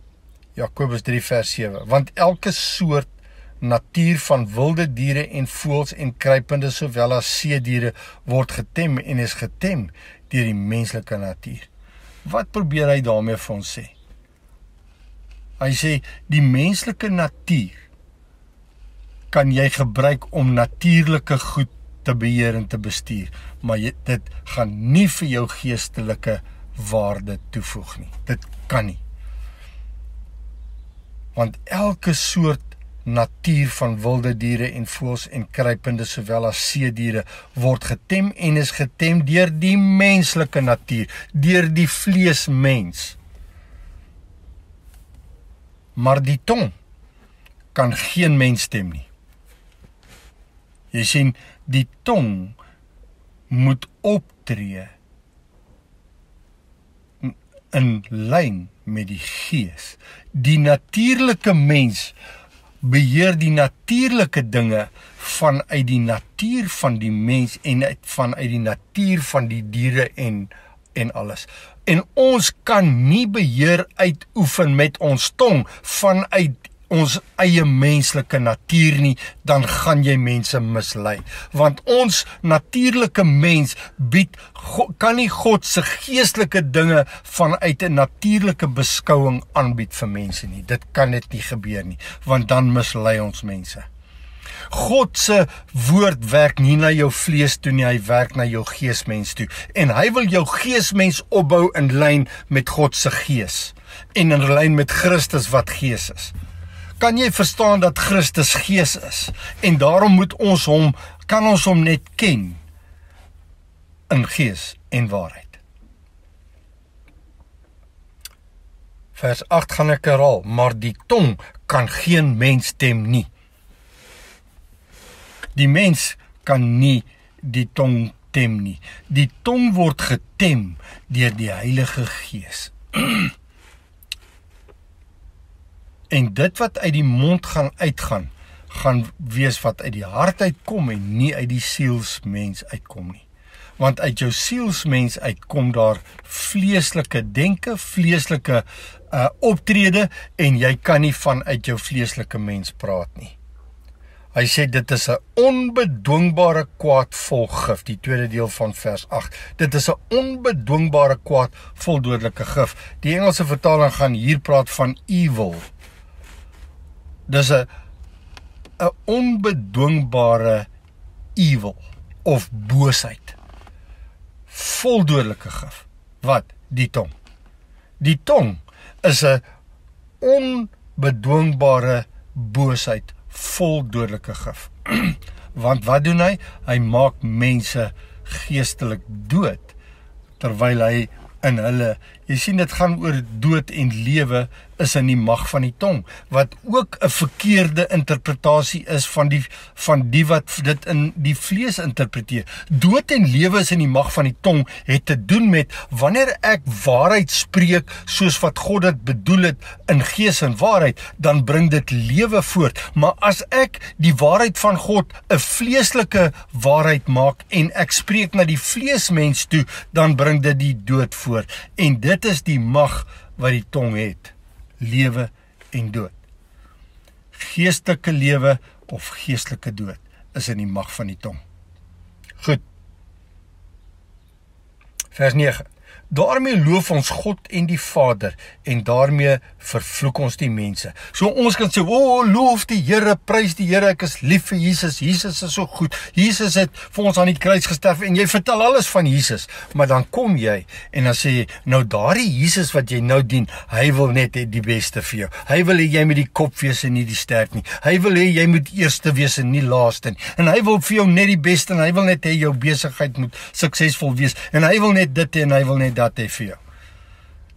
Jakobus 3 vers 7, want elke soort natuur van wilde diere en voëls en kruipende sowel as seediere word getem en is getem deur die menslike natuur. Wat probeer hy daarmee vir ons sê? Hy sê die menslike natuur kan jy gebruik om natuurlike goed te beheer en te bestuur, maar dit gaan nie vir jou geestelike waarde toevoeg nie. Dit kan nie. Want elke soort natuur van wilde diere en voëls en kruipende sowel as seediere word getem en is getem deur die menslike natuur, deur die vleesmens. Maar die tong kan geen mens stem nie. Jy sien, die tong moet optree in lyn met die gees. Die natuurlike mens beheer die natuurlike dinge vanuit die natuur van die mens en vanuit die natuur van die diere en alles. En ons kan nie beheer uitoefen met ons tong vanuit ons eie menslike natuur nie, dan gaan jy mense mislei. Want ons natuurlike mens kan nie God se geestelike dinge vanuit 'n natuurlike beskouing aanbied vir mense nie. Dit kan net nie gebeur nie, want dan mislei ons mense. God se woord werk nie na jou vlees toe nie, hy werk na jou geesmens toe. En hy wil jou geesmens opbou in lyn met God se gees en in lyn met Christus wat gees is. Kan jy verstaan dat Christus gees is? En daarom kan ons hom net ken in gees en waarheid. Vers 8 gaan ek herhaal, maar die tong kan geen mens stem nie. Die mens kan nie die tong tem nie. Die tong word getem deur die Heilige Gees. En dit wat uit die mond gaan uitgaan, gaan wees wat uit die hart uitkom en nie uit die sielsmens uitkom nie. Want uit jou sielsmens uitkom daar vleeslike denke, vleeslike optrede, en jy kan nie vanuit jou vleeslike mens praat nie. Hy sê dit is 'n onbedwingbare kwaad vol gif, die tweede deel van vers 8. Dit is 'n onbedwingbare kwaad vol dodelike gif. Die Engelse vertaling gaan hier praat van evil. Dis 'n onbedwingbare evil of boosheid. Vol dodelike gif. Wat? Die tong. Die tong is 'n onbedwingbare boosheid vol dodelike gif. Want wat doen hy? Hy maak mense geestelik dood, terwyl hy in hulle, jy sien dit gaan oor dood en lewe is in die mag van die tong, wat ook 'n verkeerde interpretasie is van die wat dit in die vlees interpreteer. Dood en lewe is in die mag van die tong, het te doen met wanneer ek waarheid spreek soos wat God dit bedoel het in gees en waarheid, dan bring dit lewe voort. Maar as ek die waarheid van God 'n vleeslike waarheid maak en ek spreek na die vleesmens toe, dan bring dit die dood voort. En dit is die mag wat die tong het. Lewe en dood. Geestelike lewe of geestelike dood is in die mag van die tong. Goed. Vers 9. Daarmee loof ons God en die Vader en daarmee vervloek ons die mense. So ons kan sê, loof die Here, prys die Here, ek is lief vir Jesus, Jesus is so goed, Jesus het vir ons aan die kruis gesterf en jy vertel alles van Jesus, maar dan kom jy en dan sê jy, nou daardie Jesus wat jy nou dien, hy wil net die beste vir jou. Hy wil hê jy moet die kop wees en nie die stert nie. Hy wil hê jy moet eerste wees en nie laaste nie. En hy wil vir jou net die beste en hy wil net hê jou besigheid moet suksesvol wees en hy wil net dit en hy wil net dat hy vir jou.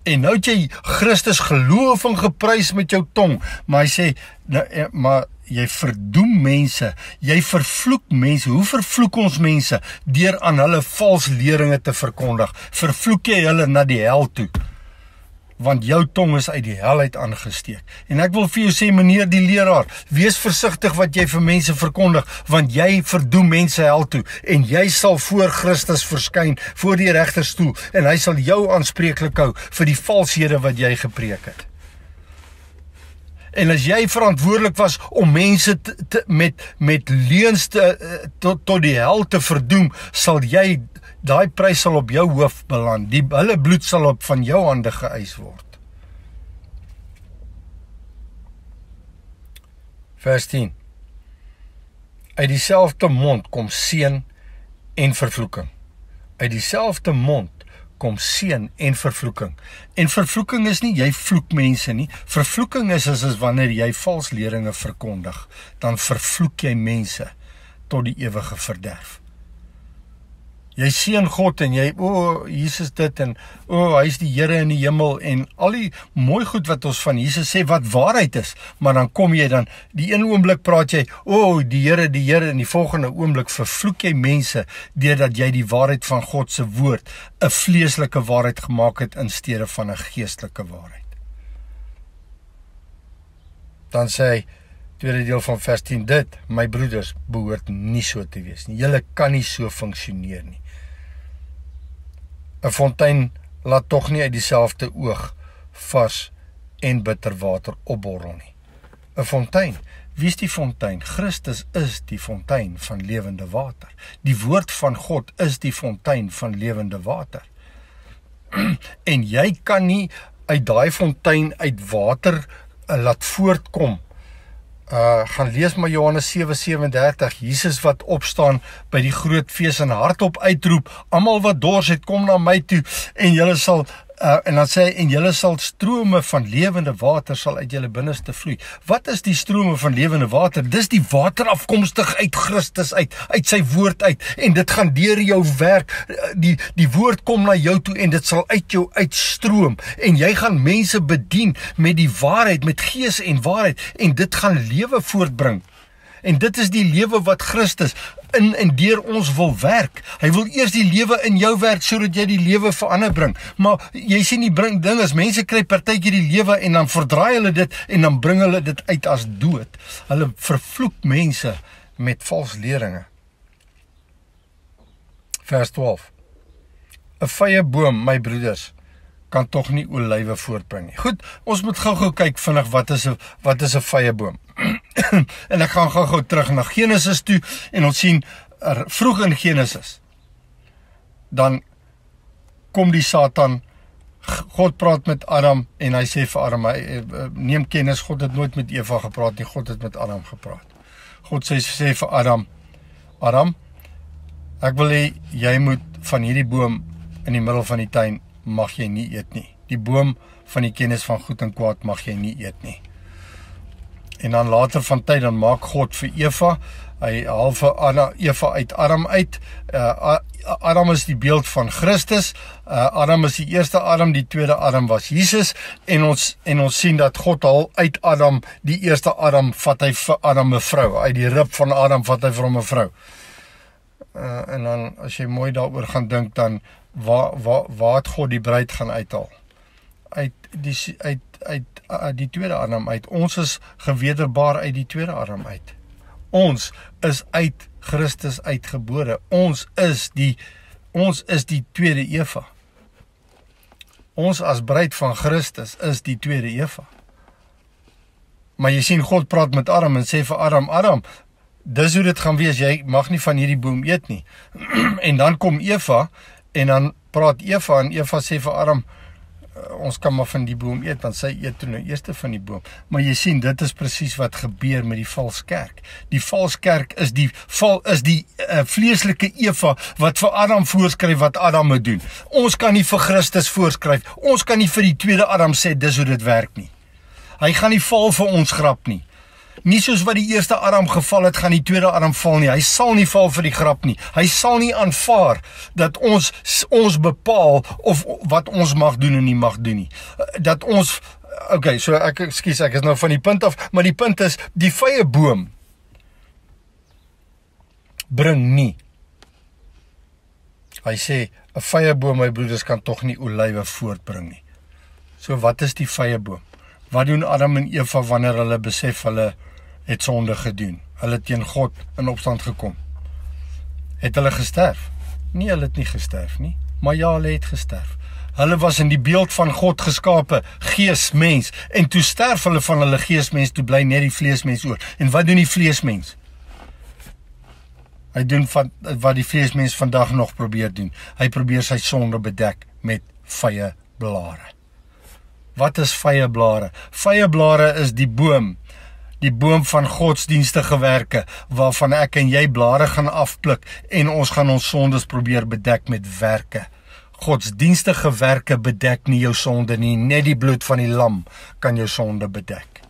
En nou het jy Christus geloof en geprys met jou tong, maar hy sê, maar jy verdoem mense, jy vervloek mense. Hoe vervloek ons mense? Deur aan hulle vals leringe te verkondig. Vervloek jy hulle na die hel toe? Want jou tong is uit die hel uit aangesteek. En ek wil vir jou sê, meneer die leraar, wees versigtig wat jy vir mense verkondig, want jy verdoem mense hel toe, en jy sal voor Christus verskyn, voor die regterstoel, en hy sal jou aanspreeklik hou vir die valshede wat jy gepreek het. En as jy verantwoordelik was om mense met leuns tot die hel te verdoem, sal jy, daai prys sal op jou hoof beland. Hulle bloed sal op van jou hande geëis word. Vers 10. Uit dieselfde mond kom seën en vervloeking. Uit dieselfde mond kom seën en vervloeking. En vervloeking is nie, jy vloek mense nie. Vervloeking is wanneer jy vals leringe verkondig. Dan vervloek jy mense tot die ewige verderf. Jy seën God en jy, Jesus dit en, hy is die Here in die hemel en al die mooi goed wat ons van Jesus sê wat waarheid is, maar dan kom jy dan, die een oomblik praat jy, die Here, en die volgende oomblik vervloek jy mense, deurdat jy die waarheid van God se woord, 'n vleeslike waarheid gemaak het in steede van 'n geestelike waarheid. Dan sê hy, tweede deel van vers 10, dit, my broeders, behoort nie so te wees nie. Julle kan nie so funksioneer nie. 'n Fontein laat tog nie uit dieselfde oog vars en bitter water opborrel nie. 'n Fontein, wie is die fontein? Christus is die fontein van lewende water. Die woord van God is die fontein van lewende water. En jy kan nie uit daai fontein uit water laat voortkom. Gaan lees maar Johannes 7:37, Jesus wat opstaan by die groot fees en hardop uitroep, almal wat dors het, kom na my toe, en julle sal, en dan sê hy, en julle sal strome van lewende water sal uit julle binneste vloei. Wat is die strome van lewende water? Dis die water afkomstig uit Christus uit sy woord uit, en dit gaan deur jou werk, die woord kom na jou toe, en dit sal uit jou uitstroom, en jy gaan mense bedien met die waarheid, met gees en waarheid, en dit gaan lewe voortbring. En dit is die lewe wat Christus, in en deur ons wil werk. Hy wil eers die lewe in jou werk, sodat jy die lewe vir ander bring. Maar jy sien die ding is, mense kry partykeer die lewe en dan verdraai hulle dit en dan bring hulle dit uit as dood. Hulle vervloek mense met vals leringe. Vers 12. 'n Vye boom, my broeders, kan tog nie olywe voortbring nie. Goed, ons moet gou kyk vinnig wat is 'n vye boom. En ek gaan gou terug na Genesis toe en ons sien vroeg in Genesis. Dan kom die Satan, God praat met Adam en hy sê vir Adam, neem kennis, God het nooit met Eva gepraat nie, God het met Adam gepraat. God sê vir Adam, ek wil hê jy moet van hierdie boom in die middel van die tuin mag jy nie eet nie. Die boom van die kennis van goed en kwaad mag jy nie eet nie. En dan later van tyd, dan maak God vir Eva, hy haal vir Eva uit Adam uit. Adam is die beeld van Christus. Adam is die eerste Adam, die tweede Adam was Jesus. En ons sien dat God al uit Adam, die eerste Adam, vat hy vir Adam 'n vrou. Uit die rib van Adam vat hy vir hom 'n vrou. En dan, as jy mooi daaroor gaan dink, dan waar het God die bruid gaan uithaal? Uit die tweede Adam uit. Ons is gewederbaar uit die tweede Adam uit. Ons is uit Christus uitgebore. Ons is die tweede Eva. Ons as bruid van Christus is die tweede Eva. Maar jy sien, God praat met Adam en sê vir Adam, dis hoe dit gaan wees, jy mag nie van hierdie boom eet nie. En dan kom Eva, en dan praat Eva, en Eva sê vir Adam, ons kan maar van die boom eet, want sy eet toe nou eerste van die boom. Maar jy sien, dit is presies wat gebeur met die vals kerk. Die vals kerk is die vleeslike Eva, wat vir Adam voorskryf wat Adam moet doen. Ons kan nie vir Christus voorskryf, ons kan nie vir die tweede Adam sê, dis hoe dit werk nie. Hy gaan nie val vir ons grap nie. Nie soos wat die eerste Adam geval het, gaan die tweede Adam val nie. Hy sal nie val vir die grap nie. Hy sal nie aanvaar dat ons bepaal of wat ons mag doen en nie mag doen nie. Dat ons, so ek is nou van die punt af, maar die punt is, die vye boom bring nie. Hy sê, 'n vye boom, my broeders, kan tog nie olywe voortbring nie. So wat is die vye boom? Wat doen Adam en Eva wanneer hulle besef hulle het sonde gedoen? Hulle teen God in opstand gekom. Het hulle gesterf? Nee, hulle het nie gesterf nie. Maar ja, hulle het gesterf. Hulle was in die beeld van God geskape, geesmens. En toe sterf hulle van hulle geesmens, toe bly net die vleesmens oor. En wat doen die vleesmens? Hy doen wat die vleesmens vandag nog probeer doen. Hy probeer sy sonde bedek met vye blare. Wat is vye blare? Vye blare is die boom van godsdienstige werke, waarvan ek en jy blare gaan afpluk, en ons gaan ons sondes probeer bedek met werke. Godsdienstige werke bedek nie jou sonde nie, net die bloed van die lam kan jou sonde bedek.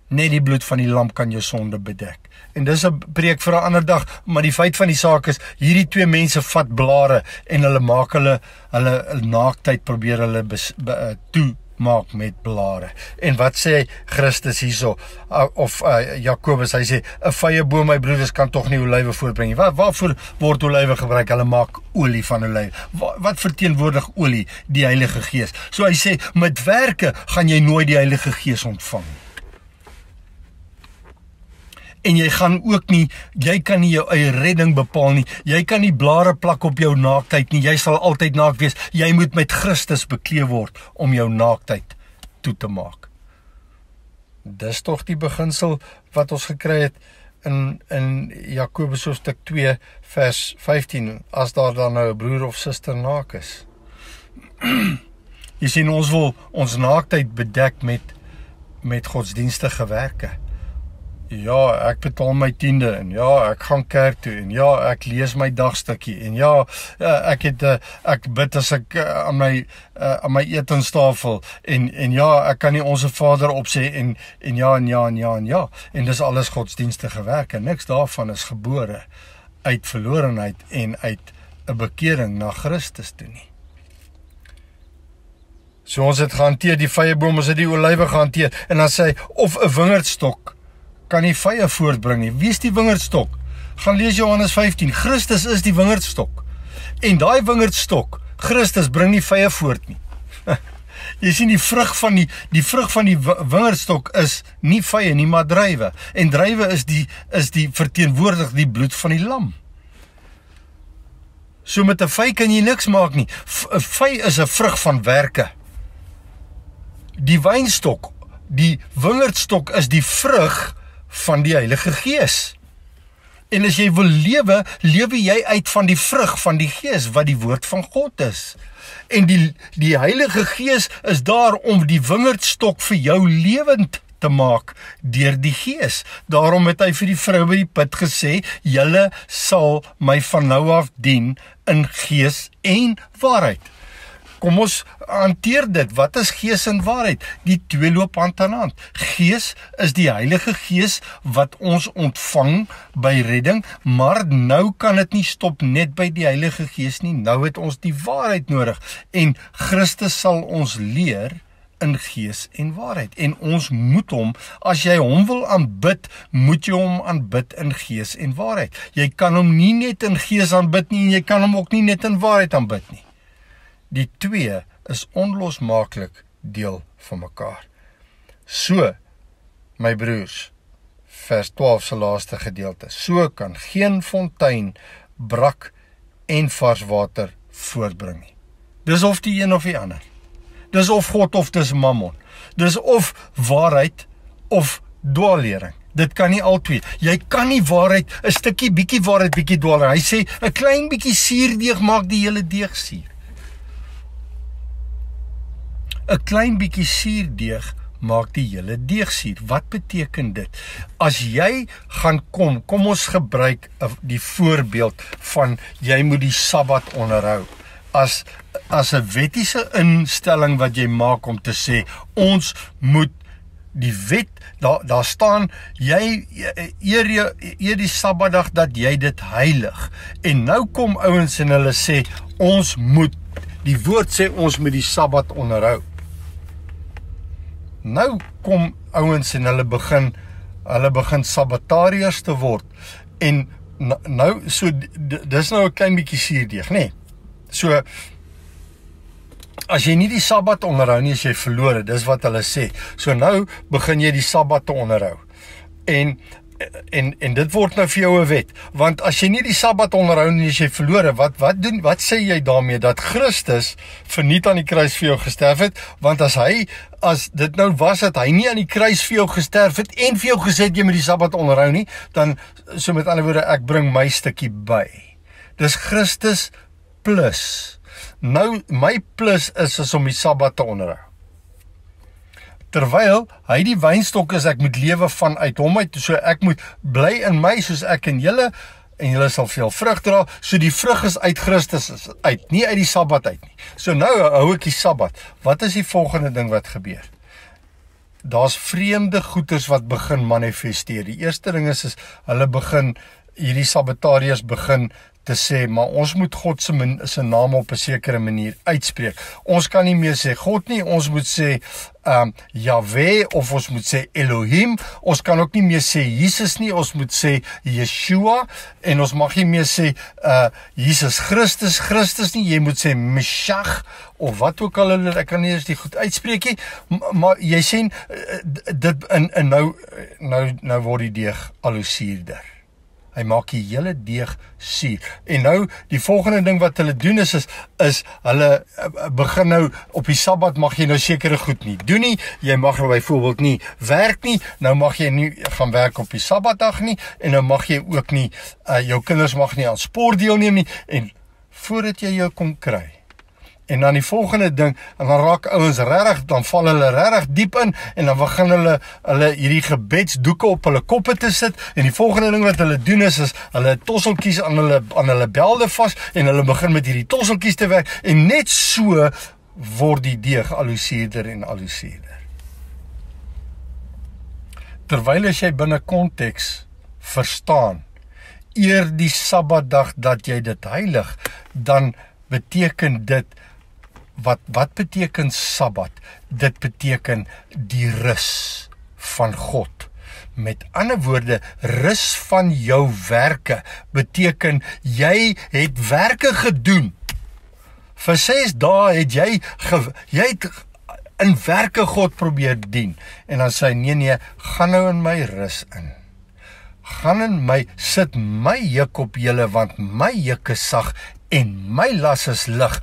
Net die bloed van die lam kan jou sonde bedek. En dis 'n preek vir 'n ander dag, maar die feit van die saak is, hierdie twee mense vat blare en hulle maak hulle naaktheid probeer hulle toemaak met blare. En wat sê Christus hierso, of Jakobus, hy sê, 'n vye boom, my broeders, kan tog nie olywe voortbring nie. Waarvoor word olywe gebruik? Hulle maak olie van olywe. Wat verteenwoordig olie? Die Heilige Gees. So hy sê, met werke gaan jy nooit die Heilige Gees ontvang. En jy kan nie jou eie redding bepaal nie. Jy kan nie blare plak op jou naaktheid nie. Jy sal altyd naak wees. Jy moet met Christus bekleed word om jou naaktheid toe te maak. Dis tog die beginsel wat ons gekry het in Jakobus hoofstuk 2 vers 15, as daar dan nou 'n broer of suster naak is. Jy sien, ons wil ons naaktheid bedek met godsdienstige werke. Ja, ek betaal my 10de, en ja, ek gaan kerk toe, en ja, ek lees my dagstukkie, en ja, ek bid as ek aan my etenstafel, en ja, ek kan nie Onse Vader opsê, en ja, en dis alles godsdienstige werke. Niks daarvan is gebore uit verlorenheid en uit 'n bekering na Christus toe nie. So ons het gehanteer die vye boom, ons het die olywe gehanteer, en dan sê hy, of 'n wingerdstok kan nie vye voortbring nie. Wie is die wingerdstok? Gaan lees Johannes 15. Christus is die wingerdstok. En daai wingerdstok, Christus bring nie vye voort nie. Jy sien die vrug van die wingerdstok is nie vye nie, maar druiwe. En druiwe is die verteenwoordig die bloed van die lam. So met 'n vy kan jy niks maak nie. 'n Vy is 'n vrug van werke. Die wynstok, die wingerdstok is die vrug van die Heilige Gees. En as jy wil lewe jy uit van die vrug van die Gees, wat die woord van God is. En die Heilige Gees is daar om die wingerdstok vir jou lewend te maak deur die Gees. Daarom het hy vir die vrou by die put gesê, julle sal my van nou af dien in gees en waarheid. Kom ons hanteer dit. Wat is gees en waarheid? Die twee loop hand aan hand. Gees is die Heilige Gees wat ons ontvang by redding, maar nou kan dit nie stop net by die Heilige Gees nie. Nou het ons die waarheid nodig. En Christus sal ons leer in gees en waarheid. En ons moet hom, as jy hom wil aanbid, moet jy hom aanbid in gees en waarheid. Jy kan hom nie net in gees aanbid nie, en jy kan hom ook nie net in waarheid aanbid nie. Die twee is onlosmaaklik deel van mekaar. So, my broers, vers 12 se laaste gedeelte, so kan geen fontein brak en vars water voortbring nie. Dis of die een of die ander. Dis of God of dis mammon. Dis of waarheid of dwaallering. Dit kan nie al twee. Jy kan nie waarheid, 'n stukkie bietjie waarheid, bietjie dwaallering. Hy sê, 'n klein bietjie suurdeeg maak die hele deeg suur. 'n klein bietjie suurdeeg maak die hele deeg suur. Wat beteken dit? As jy gaan kom ons gebruik die voorbeeld van jy moet die Sabbat onderhou. As 'n wettiese instelling wat jy maak om te sê, ons moet die wet, daar staan, jy eer die Sabbatdag dat jy dit heilig. En nou kom ouens en hulle sê, ons moet, die woord sê ons moet die Sabbat onderhou. Nou kom ouens en hulle begin sabbatariërs te word. En nou, so dis nou 'n klein bietjie suurdeeg, nê? So, as jy nie die Sabbat onderhou nie, as jy verlore, dis wat hulle sê. So nou begin jy die Sabbat te onderhou. En dit word nou vir jou 'n wet. Want as jy nie die Sabbat onderhou nie, as jy verlore, wat sê jy daarmee? Dat Christus verniet aan die kruis vir jou gesterf het? Want as dit nou was dat hy nie aan die kruis vir jou gesterf het en vir jou gesê het jy moet die Sabbat onderhou nie, dan, so met ander woorde, ek bring my stukkie by. Dis Christus plus. Nou, my plus is om die Sabbat te onderhou. Terwyl hy die wynstok is, ek moet lewe vanuit hom uit, so ek moet bly in my soos ek in julle, en julle sal veel vrug dra, so die vrug is uit Christus uit, nie uit die Sabbat uit nie. So nou hou ek die Sabbat. Wat is die volgende ding wat gebeur? Daar's vreemde goeders wat begin manifesteer. Die eerste ding is hierdie sabbatariërs begin te sê, maar ons moet God se naam op 'n sekere manier uitspreek. Ons kan nie meer sê God nie, ons moet sê Yahweh, of ons moet sê Elohim, ons kan ook nie meer sê Jesus nie, ons moet sê Yeshua, en ons mag nie meer sê Jesus Christus nie, jy moet sê Meshach, of wat ook al hulle, ek kan nie eens die goed uitspreek nie, maar jy sien, dit, en nou word die deeg al hoe suurder. Hy maak die hele deeg suur. En nou, die volgende ding wat hulle doen is hulle begin nou, op die Sabbat mag jy nou sekere goed nie doen nie, jy mag nou byvoorbeeld nie werk nie, nou mag jy nie gaan werk op die Sabbatdag nie, en nou mag jy ook nie, jou kinders mag nie aan sport deelneem nie, en voordat jy jou kom kry. En dan die volgende ding, en dan raak ouens regtig, dan val hulle regtig diep in, en dan begin hulle hierdie gebedsdoeke op hulle koppe te sit, en die volgende ding wat hulle doen is hulle tosseltjies aan hulle belde vas, en hulle begin met hierdie tosseltjies te werk, en net so word die deeg al hoe suurder en al hoe suurder. Terwyl as jy binne konteks verstaan, eer die Sabbatdag dat jy dit heilig, dan beteken dit, wat beteken Sabbat? Dit beteken die rus van God. Met ander woorde, rus van jou werke beteken jy het werke gedoen. Vir 6 dae het jy het in werke God probeer dien. En dan sê hy, nee, gaan nou in my rus in. Gaan in my, sit my juk op julle, want my juk is sag en my las is lig.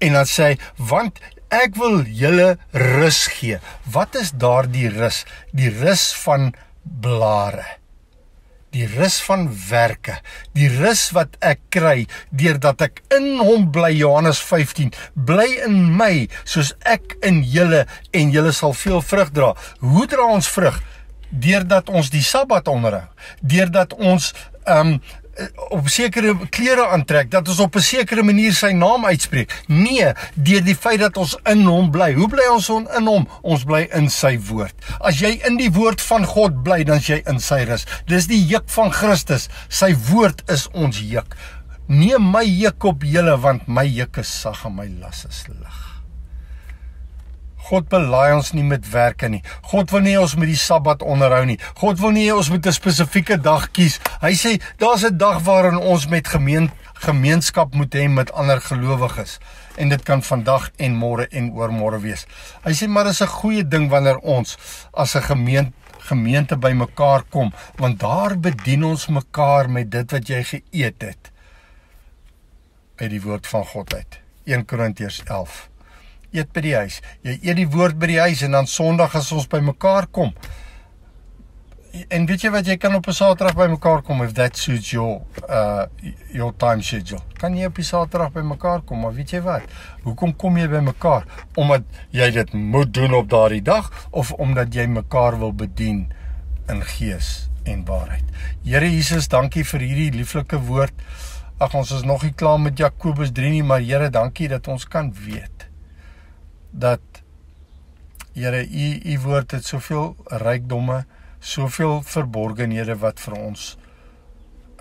En dan sê hy, want ek wil julle rus gee. Wat is daar die rus? Die rus van blare. Die rus van werke. Die rus wat ek kry, deurdat ek in hom bly, Johannes 15. Bly in my, soos ek in julle, en julle sal veel vrug dra. Hoe dra ons vrug? Deurdat ons die Sabbat onderhou. Deurdat ons op sekere klere aantrek, dat ons op 'n sekere manier sy naam uitspreek. Nee, deur die feit dat ons in hom bly. Hoe bly ons in hom? Ons bly in sy woord. As jy in die woord van God bly, dan is jy in sy rus. Dis die juk van Christus. Sy woord is ons juk. Neem my juk op julle, want my juk is sag en my las is lig. God belaai ons nie met werke nie. God wil nie ons met die Sabbat onderhou nie. God wil nie ons met 'n spesifieke dag kies. Hy sê, daar's 'n dag waarin ons met gemeenskap moet hê met ander gelowiges. En dit kan vandag en môre en oormôre wees. Hy sê, maar is 'n goeie ding wanneer ons as 'n gemeente by mekaar kom, want daar bedien ons mekaar met dit wat jy geëet het. Uit die woord van God uit. 1 Korintiërs 11. Eet by die huis. Jy eet die woord by die huis en dan Sondag as ons by mekaar kom. En weet jy wat, jy kan op 'n Saterdag by mekaar kom if that suits your time schedule. Kan jy op die Saterdag by mekaar kom, maar weet jy wat? Hoekom kom jy by mekaar? Omdat jy dit moet doen op daardie dag of omdat jy mekaar wil bedien in gees en waarheid. Here Jesus, dankie vir hierdie lieflike woord. Ag, ons is nog nie klaar met Jakobus 3 nie, maar Here, dankie dat ons kan weet dat, Here, u woord het soveel rykdomme, soveel verborgenhede wat vir ons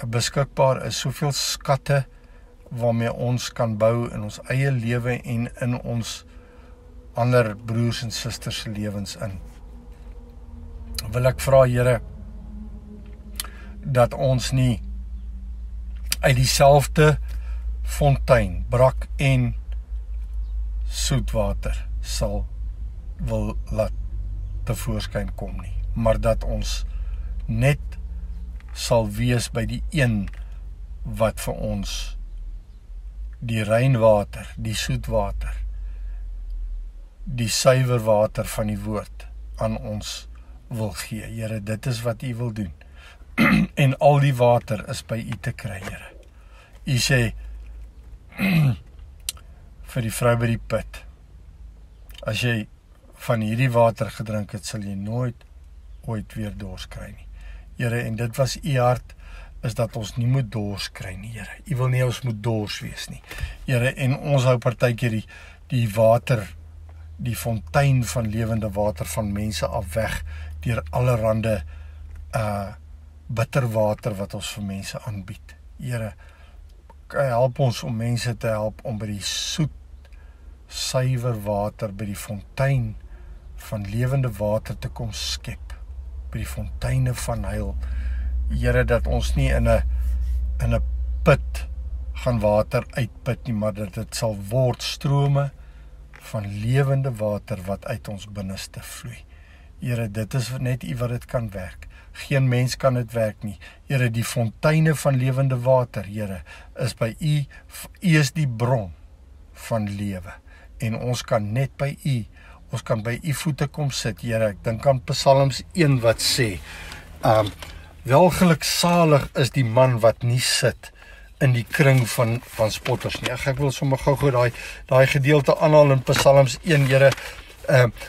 beskikbaar is, soveel skatte waarmee ons kan bou in ons eie lewe en in ons ander broers en susters se lewens in. Wil ek vra, Here, dat ons nie uit dieselfde fontein, brak en soetwater wil laat tevoorskyn kom nie, maar dat ons net sal wees by die een wat vir ons die reinwater, die soetwater, die suiwer water van die woord aan ons wil gee. Here, dit is wat u wil doen. En al die water is by u te kry, Here. U sê vir die vrou by die put, as jy van hierdie water gedrink het, sal jy nooit ooit weer dors kry nie. Here, en dit was u hart, is dat ons nie moet dors kry nie, Here. U wil nie ons moet dors wees nie. Here, en ons hou partykeer die water, die fontein van lewende water van mense af weg, deur allerhande bitter water wat ons vir mense aanbied. Here, help ons om mense te help om by die soet, suiwer water, by die fontein van lewende water te kom skep, by die fonteine van heil. Here, dat ons nie in 'n put gaan water uitput nie, maar dat dit sal word strome van lewende water wat uit ons binneste vloei. Here, dit is net u wat dit kan werk. Geen mens kan dit werk nie. Here, die fonteine van lewende water, Here, is by u. U is die bron van lewe. En ons kan net by u, ons kan by u voete kom sit, Here. Ek dink aan Psalms 1 wat sê, welgeluksalig is die man wat nie sit in die kring van spotters nie. Ek wil sommer gou daai gedeelte aanhaal in Psalms 1, Here,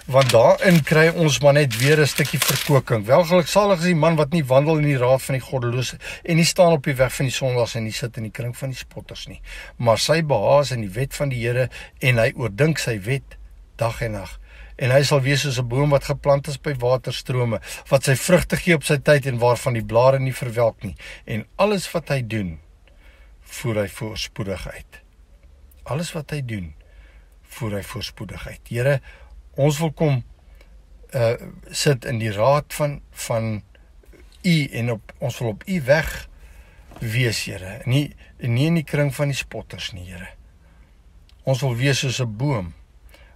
want daarin kry ons maar net weer 'n stukkie verkoking. Welgeluksalig is die man wat nie wandel in die raad van die goddelose en nie staan op die weg van die sondaars en nie sit in die kring van die spotters nie, maar sy behaag in die wet van die Here en hy oordink sy wet dag en nag. En hy sal wees soos 'n boom wat geplant is by waterstrome, wat sy vrugte gee op sy tyd en waarvan die blare nie verwelk nie. En alles wat hy doen, voer hy voorspoedig uit. Alles wat hy doen, voer hy voorspoedig uit. Here, ons wil kom sit in die raad van U en ons wil op U weg wees, Here. Nie in die kring van die spotters nie, Here. Ons wil wees soos 'n boom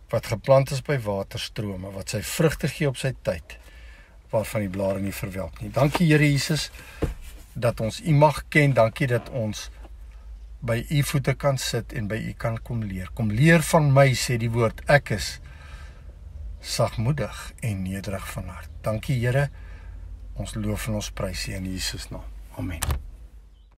wat geplant is by waterstrome, wat sy vrugte gee op sy tyd, waarvan die blare nie verwelk nie. Dankie, Here Jesus, dat ons U mag ken. Dankie dat ons by U voete kan sit en by U kan kom leer. Kom leer van my, sê die woord, ek is sagmoedig en nederig van hart. Dankie, Here, ons loof en ons prys U in Jesus naam. Amen.